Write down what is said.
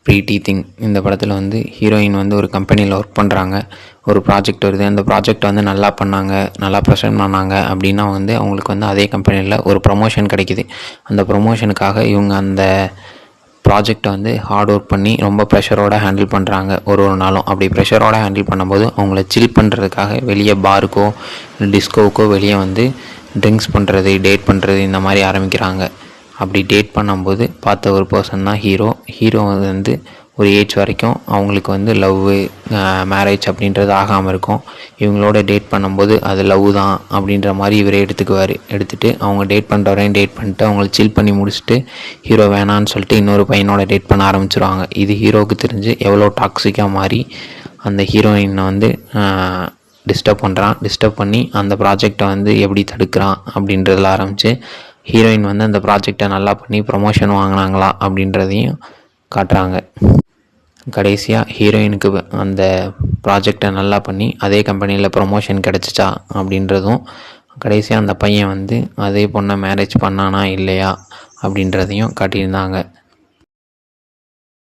Pretty thing. இந்த படத்தில் வந்து ஹீரோயின் வந்து ஒரு கம்பெனியில் ஒர்க் பண்ணுறாங்க. ஒரு ப்ராஜெக்ட் வருது. அந்த ப்ராஜெக்ட் வந்து நல்லா பண்ணாங்க, நல்லா ப்ரெசென்ட் பண்ணாங்க அப்படின்னா வந்து அவங்களுக்கு வந்து அதே கம்பெனியில் ஒரு ப்ரமோஷன் கிடைக்கிது. அந்த ப்ரமோஷனுக்காக இவங்க அந்த ப்ராஜெக்டை வந்து ஹார்ட் ஒர்க் பண்ணி ரொம்ப ப்ரெஷரோடு ஹேண்டில் பண்ணுறாங்க ஒரு நாளும். அப்படி ப்ரெஷரோடு ஹேண்டில் பண்ணும்போது அவங்கள சில் பண்ணுறதுக்காக வெளியே பாருக்கோ டிஸ்கோவுக்கோ வெளியே வந்து ட்ரிங்க்ஸ் பண்ணுறது, டேட் பண்ணுறது இந்த மாதிரி ஆரம்பிக்கிறாங்க. அப்படி டேட் பண்ணும்போது பார்த்த ஒரு பர்சன் தான் ஹீரோ. ஹீரோ வந்து ஒரு ஏஜ் வரைக்கும் அவங்களுக்கு வந்து லவ்வு, மேரேஜ் அப்படின்றது ஆகாமல் இருக்கும். இவங்களோட டேட் பண்ணும்போது அது லவ் தான் அப்படின்ற மாதிரி இவரே எடுத்துகிட்டு அவங்க டேட் பண்ணுறவரையும் டேட் பண்ணிட்டு அவங்கள சில் பண்ணி முடிச்சுட்டு ஹீரோ வேணான்னு சொல்லிட்டு இன்னொரு பையனோட டேட் பண்ண ஆரம்பிச்சிருவாங்க. இது ஹீரோவுக்கு தெரிஞ்சு எவ்வளோ டாக்ஸிக்காக மாறி அந்த ஹீரோயினை வந்து டிஸ்டர்ப் பண்ணி அந்த ப்ராஜெக்டை வந்து எப்படி தடுக்கிறான் அப்படின்றதுல ஆரம்பித்து ஹீரோயின் வந்து அந்த ப்ராஜெக்டை நல்லா பண்ணி ப்ரமோஷன் வாங்கினாங்களா அப்படின்றதையும் காட்டுறாங்க. கடைசியாக ஹீரோயினுக்கு அந்த ப்ராஜெக்டை நல்லா பண்ணி அதே கம்பெனியில் ப்ரமோஷன் கிடச்சிச்சா அப்படின்றதும், கடைசியாக அந்த பையன் வந்து அதே பொண்ணை மேரேஜ் பண்ணானா இல்லையா அப்படின்றதையும் காட்டியிருந்தாங்க.